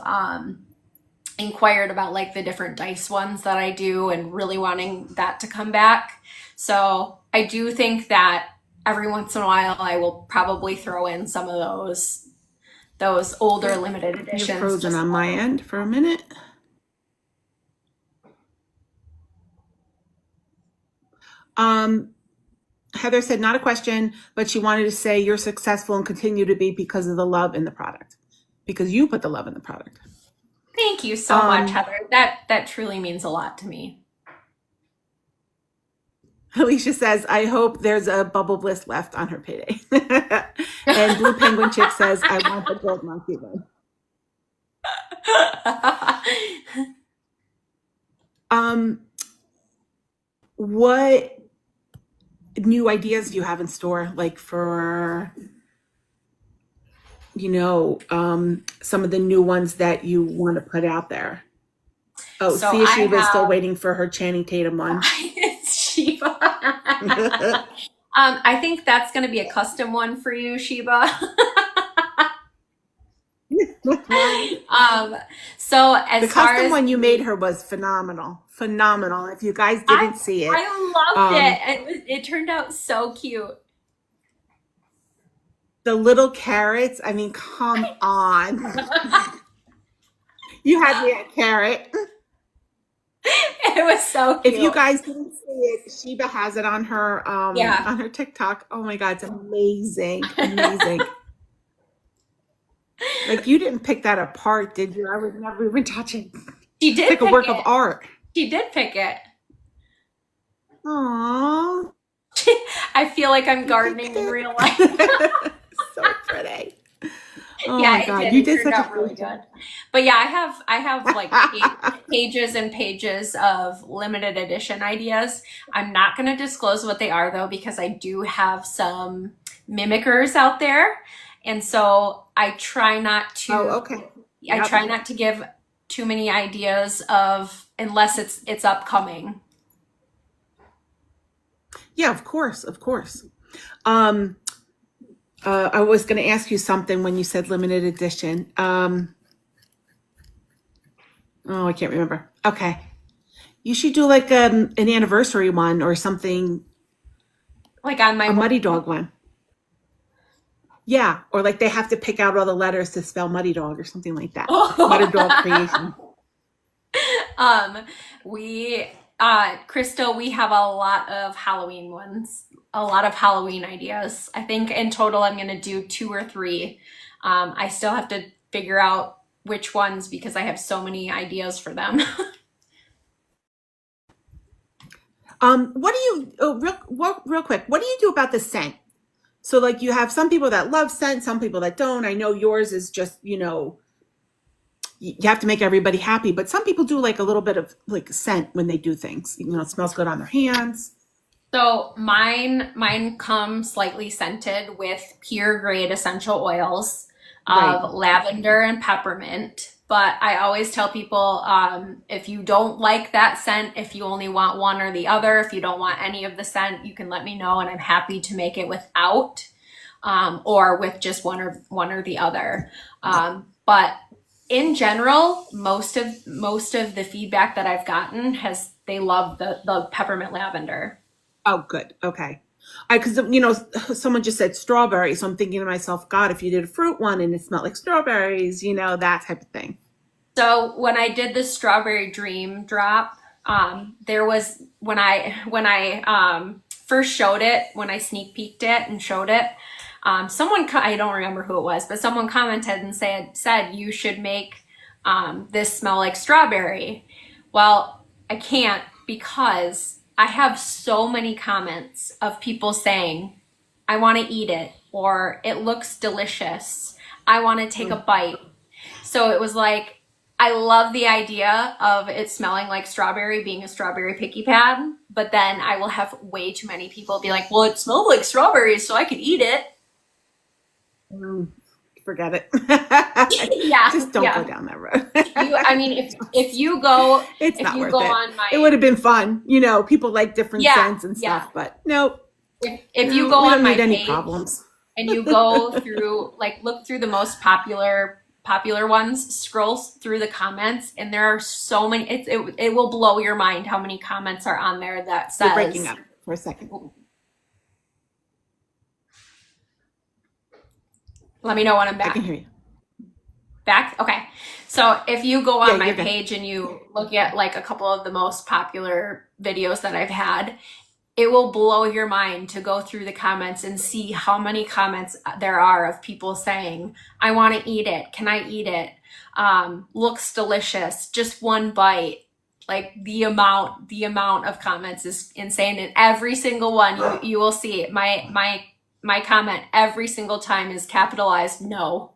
inquired about like the different dice ones that I do and really wanting that to come back. So I do think that every once in a while I will probably throw in some of those older limited You're editions. frozen Just on my end for a minute. Um, Heather said, not a question, but she wanted to say you're successful and continue to be because of the love in the product, because you put the love in the product. thank you so much, Um, Heather. That truly means a lot to me. Alicia says, I hope there's a Bubble Bliss left on her payday. And Blue Penguin Chick says, I want the gold monkey one. What new ideas do you have in store, like for, some of the new ones that you want to put out there? Oh, So Sia I Shiva is still have waiting for her Channing Tatum one. it's Sheba. I think that's going to be a custom one for you, Sheba. Um, so The as far custom as one you made her was phenomenal. Phenomenal. If you guys I didn't see it, I loved um, it turned out so cute. the little carrots, I mean, come on. You had me at carrot. It was so If you cute. guys didn't see it, Sheba has it Yeah. on her TikTok. Oh my God, it's amazing. Amazing. Like you didn't pick that apart, did you? I would never even touch it. She It's did like a pick work of it. art. She did pick it. Aww. I feel like I'm You picked gardening in real life. it. So pretty. Oh Yeah, my it God. did. You It did turned such a out really great good. job. But yeah, I have like pages and pages of limited edition ideas. I'm not going to disclose what they are though, because I do have some mimickers out there. And so Oh, okay. I Yep. try not to give too many ideas of unless it's upcoming. Yeah, of course, of course. Um, I was going to ask you something when you said limited edition. Oh, I can't remember. Okay. You should do like an anniversary one or something, Like on my a Muddy Dog one. Yeah, or like they have to pick out all the letters to spell Muddy Dog or something like that. Muddy Dog creation. Um, we, Crystal, we have a lot of Halloween ones, a lot of Halloween ideas. I think in total I'm gonna do 2 or 3. I still have to figure out which ones because I have so many ideas for them. What do you, real quick, what do you do about the scent? So like you have some people that love scent, some people that don't. I know yours is just, you have to make everybody happy, but some people do like a little bit of like scent when they do things. It smells good on their hands. So mine come slightly scented with pure grade essential oils Right. of lavender and peppermint. But I always tell people, if you don't like that scent, if you only want one or the other, if you don't want any of the scent, you can let me know, and I'm happy to make it without, or with just one or the other. But in general, most of the feedback that I've gotten they love the peppermint lavender. Oh, good. Okay. Because someone just said strawberry, so I'm thinking to myself, God, if you did a fruit one and it smelled like strawberries, that type of thing. So when I did the strawberry dream drop, there was when I first showed it, when I sneak peeked it and showed it, I don't remember who it was, but someone commented and said you should make this smell like strawberry. Well, I can't because I have so many comments of people saying, I want to eat it, or it looks delicious. I want to take a bite. So it was like, I love the idea of it smelling like strawberry, being a strawberry picky pad, but then I will have way too many people be like, well, it smelled like strawberries, so I could eat it. Mm, Forget it. Yeah, Just don't go yeah. down that road. I mean, if you go It's if not you worth go it. on It my would have been fun. People like different yeah, scents and yeah. stuff, but nope. If you No, go we on don't my need any page problems. and you go through look through the most popular ones, scroll through the comments, and there are so many. It will blow your mind how many comments are on there that You're breaking says, up for a second. let me know when I'm I can back. hear you. Back? Okay. So if you go Yeah, on my you're good. page and you look at like a couple of the most popular videos that I've had, it will blow your mind to go through the comments and see how many comments there are of people saying, I want to eat it. Can I eat it? Looks delicious. Just one bite. Like the amount of comments is insane, and every single one you will see my comment every single time is capitalized no.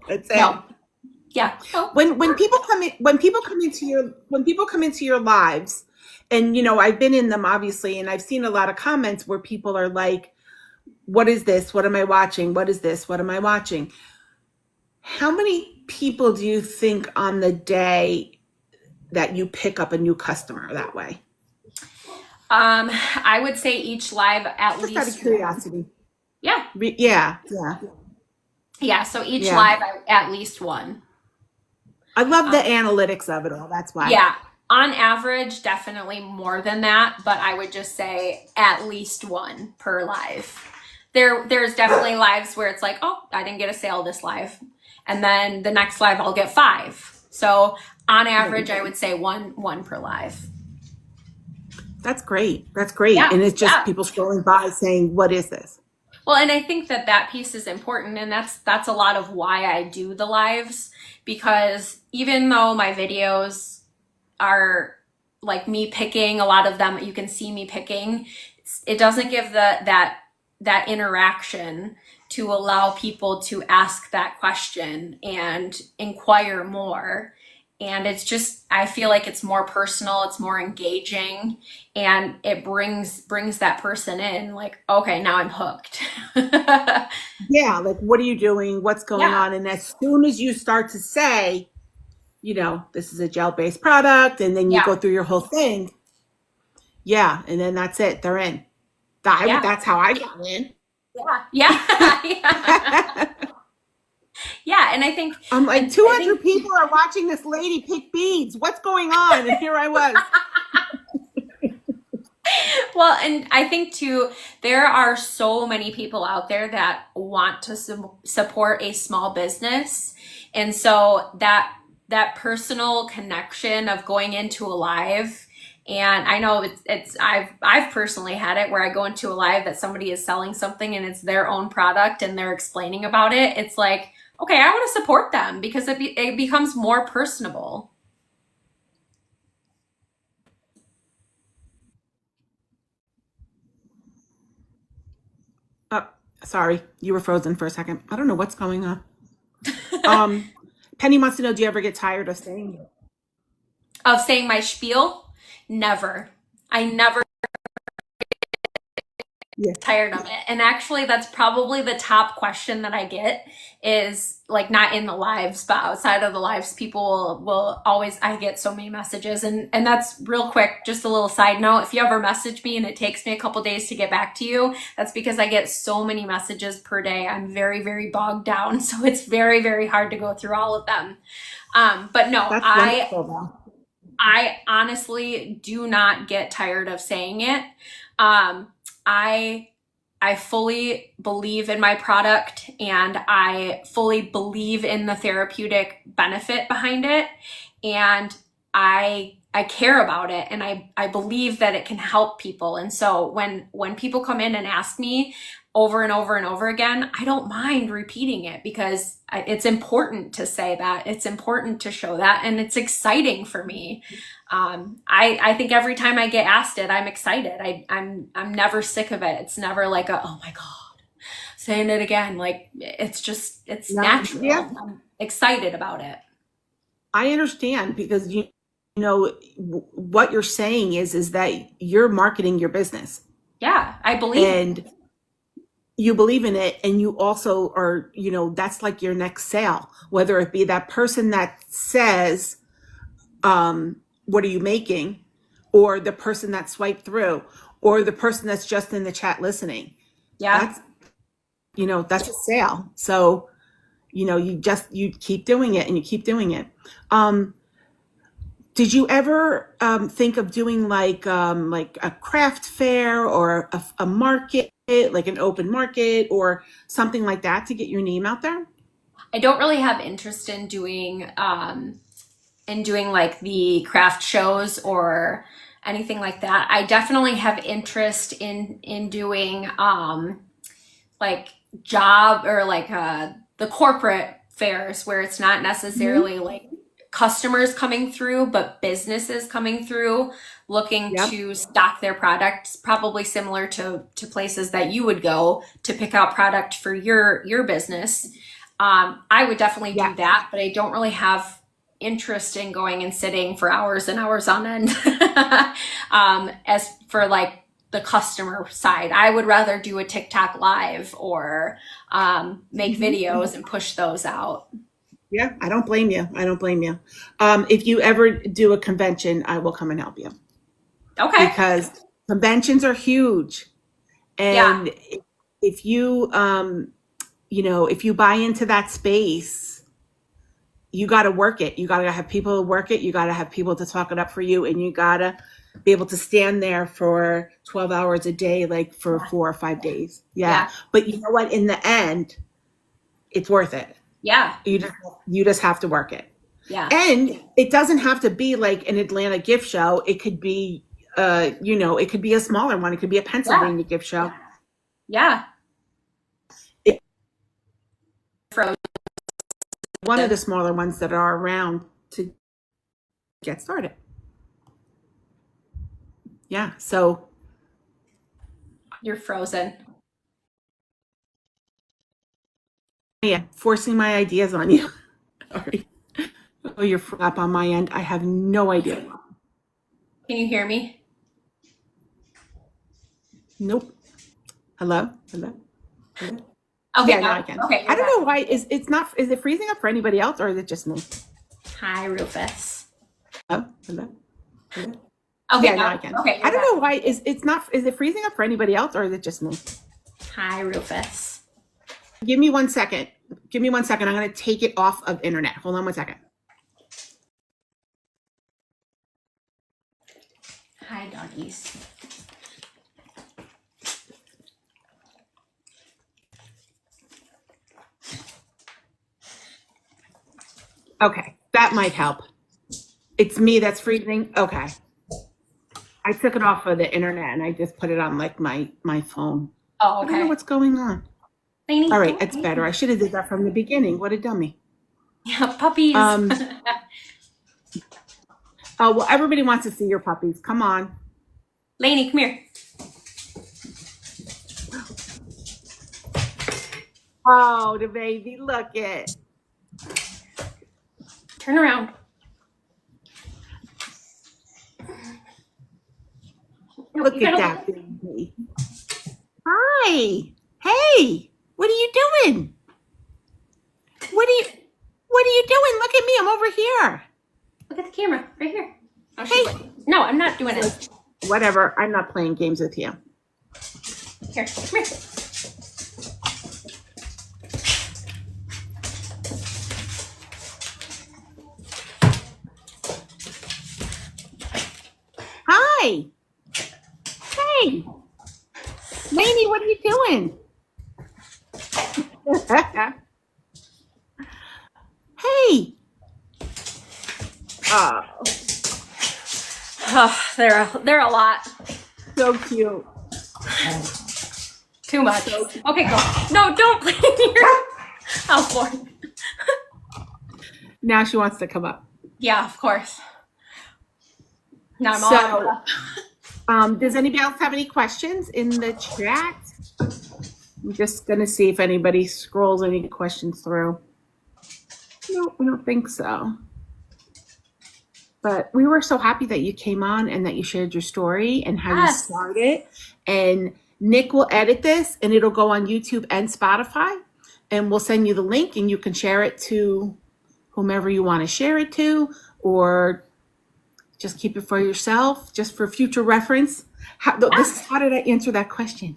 That's it. No. Yeah. No. When people come in, when people come into your lives, and I've been in them obviously, and I've seen a lot of comments where people are like, what is this? What am I watching? What is this? What am I watching? How many people do you think on the day that you pick up a new customer that way? I would say each live at Just out of least curiosity. yeah. Yeah. So each Yeah. live at least one. I love the analytics of it all. That's why. Yeah. On average, definitely more than that, but I would just say at least one per live. There's definitely lives where it's like, oh, I didn't get a sale this live. And then the next live I'll get 5. So on average, I would say one per live. That's great. That's great. Yeah, And it's just yeah. people scrolling by saying, what is this? Well, and I think that piece is important, and that's a lot of why I do the lives, because even though my videos are like me picking, a lot of them you can see me picking, it doesn't give that interaction to allow people to ask that question and inquire more. And it's just, I feel like it's more personal, it's more engaging, and it brings that person in like, okay, now I'm hooked. Yeah. Like, what are you doing? What's going Yeah. on? And as soon as you start to say, this is a gel-based product, and then you Yeah. go through your whole thing. Yeah. And then that's it. They're in. Yeah. That's how I got in. Yeah. Yeah. Yeah. And I think I'm like, I 200 think people are watching this lady pick beads. What's going on? And here I was. well, and I think too, there are so many people out there that want to support a small business. And so that personal connection of going into a live, and I know I've personally had it where I go into a live that somebody is selling something and it's their own product and they're explaining about it. It's like, okay, I want to support them because it becomes more personable. Sorry, you were frozen for a second. I don't know what's going on. Um, Penny wants to know, do you ever get tired of saying it? Of saying my spiel, never. I never Yeah. tired of it. And actually, that's probably the top question that I get is like not in the lives, but outside of the lives, people will always, I get so many messages. And that's real quick, just a little side note. If you ever message me and it takes me a couple days to get back to you, that's because I get so many messages per day. I'm very, very bogged down. So it's very, very hard to go through all of them. But no, That's wonderful, though. I honestly do not get tired of saying it. I fully believe in my product, and I fully believe in the therapeutic benefit behind it. And I care about it, and I believe that it can help people. And so when people come in and ask me over and over and over again, I don't mind repeating it because it's important to say that. It's important to show that, and it's exciting for me. I think every time I get asked it, I'm excited. I'm never sick of it. It's never like oh my God, saying it again. Like it's natural. Yeah, I'm excited about it. I understand, because what you're saying is that you're marketing your business, Yeah, I believe. and you believe in it, and you also are, that's like your next sale, whether it be that person that says, what are you making, or the person that swiped through, or the person that's just in the chat listening. Yeah. That's a sale. So, you keep doing it, and you keep doing it. Did you ever think of doing like a craft fair, or a market, like an open market or something like that, to get your name out there? I don't really have interest in doing like the craft shows or anything like that. I definitely have interest in doing like job or like the corporate fairs where it's not necessarily like customers coming through, but businesses coming through looking Yep. to stock their products, probably similar to places that you would go to pick out product for your business. I would definitely Yeah. do that, but I don't really have interest in going and sitting for hours and hours on end. As for like the customer side, I would rather do a TikTok live or make videos and push those out. Yeah, I don't blame you. I don't blame you. If you ever do a convention, I will come and help you Okay. because conventions are huge. Yeah. And if you, if you buy into that space, you got to work it. You got to have people work it. You got to have people to talk it up for you. And you got to be able to stand there for 12 hours a day, like for 4 or 5 days. Yeah. Yeah. But you know what? In the end, it's worth it. Yeah. You just have to work it. Yeah. And it doesn't have to be like an Atlanta gift show. It could be, it could be a smaller one. It could be a Pennsylvania gift show. Yeah. For One of the smaller ones that are around to get started. Yeah. So you're frozen. yeah, forcing my ideas on you. Sorry. Oh, you're up on my end. I have no idea. Can you hear me? Nope. Hello? Hello? Hello? Okay. Yeah, now I can. Okay. I don't know why. Is it freezing up for anybody else or is it just me? Hi, Rufus. Oh, hello? Hello? Okay. Yeah, now I can. Okay. I don't know why. Is it freezing up for anybody else or is it just me? Hi, Rufus. Give me 1 second. Give me 1 second. I'm going to take it off of internet. Hold on 1 second. Hi, doggies. Okay, that might help. It's me that's freezing. Okay. I took it off of the internet and I just put it on like my phone. Oh, I don't know okay. what's going on. Lainey, All right, it's better. I should have did that from the beginning. What a dummy. Yeah, puppies. Oh, well, everybody wants to see your puppies. Come on. Lainey, come here. Oh, the baby. Look it. Turn around. Look at that baby. Hi. Hey. What are you doing? What are you doing? Look at me. I'm over here. Look at the camera right here. Oh, Hey. No, I'm not doing it. Whatever. I'm not playing games with you. Here, come here. Hi. Hey. Lainey, what are you doing? Hey. Oh, Oh, they're a lot. so cute. Too much. Okay, go. No, don't play in your house floor. Now she wants to come up. Yeah, of course. Now I'm So- all Does anybody else have any questions in the chat? I'm just gonna see if anybody scrolls any questions through. No, I don't think so. But we were so happy that you came on and that you shared your story and how you Yes. started. And Nick will edit this and it'll go on YouTube and Spotify. And we'll send you the link and you can share it to whomever you want to share it to, or just keep it for yourself, just for future reference. How did I answer that question?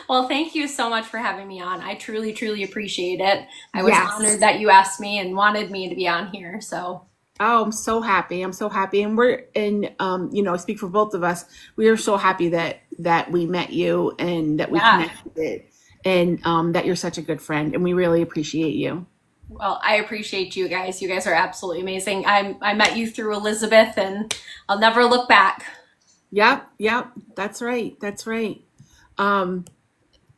Well, thank you so much for having me on. I truly, truly appreciate it. I was Yes. honored that you asked me and wanted me to be on here. So Oh, I'm so happy. I'm so happy. And I speak for both of us. We are so happy that we met you and that we Yeah. connected and that you're such a good friend. And we really appreciate you. well, I appreciate you guys. You guys are absolutely amazing. I met you through Elizabeth and I'll never look back. Yep. That's right. That's right.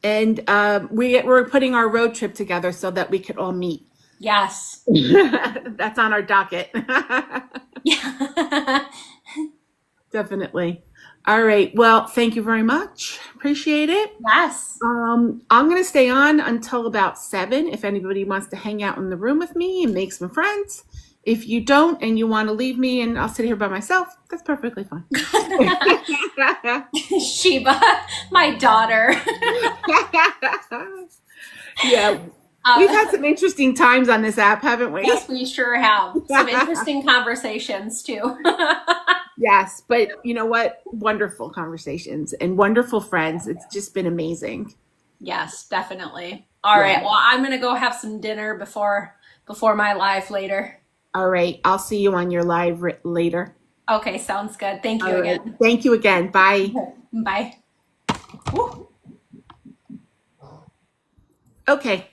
We're putting our road trip together so that we could all meet. Yes. That's on our docket. Yeah. Definitely. All right. Well, thank you very much. Appreciate it. Yes. I'm going to stay on until about 7 if anybody wants to hang out in the room with me and make some friends. If you don't and you want to leave me and I'll sit here by myself, that's perfectly fine. Sheba, my daughter. Yeah. We've had some interesting times on this app, haven't we? Yes, we sure have. Some interesting conversations too. Yes, but you know what? Wonderful conversations and wonderful friends. It's just been amazing. Yes, definitely. All right. Well, I'm gonna go have some dinner before my live later. All right. I'll see you on your live later. Okay, sounds good. Thank you All right. again. Thank you again. Bye. Bye. Okay.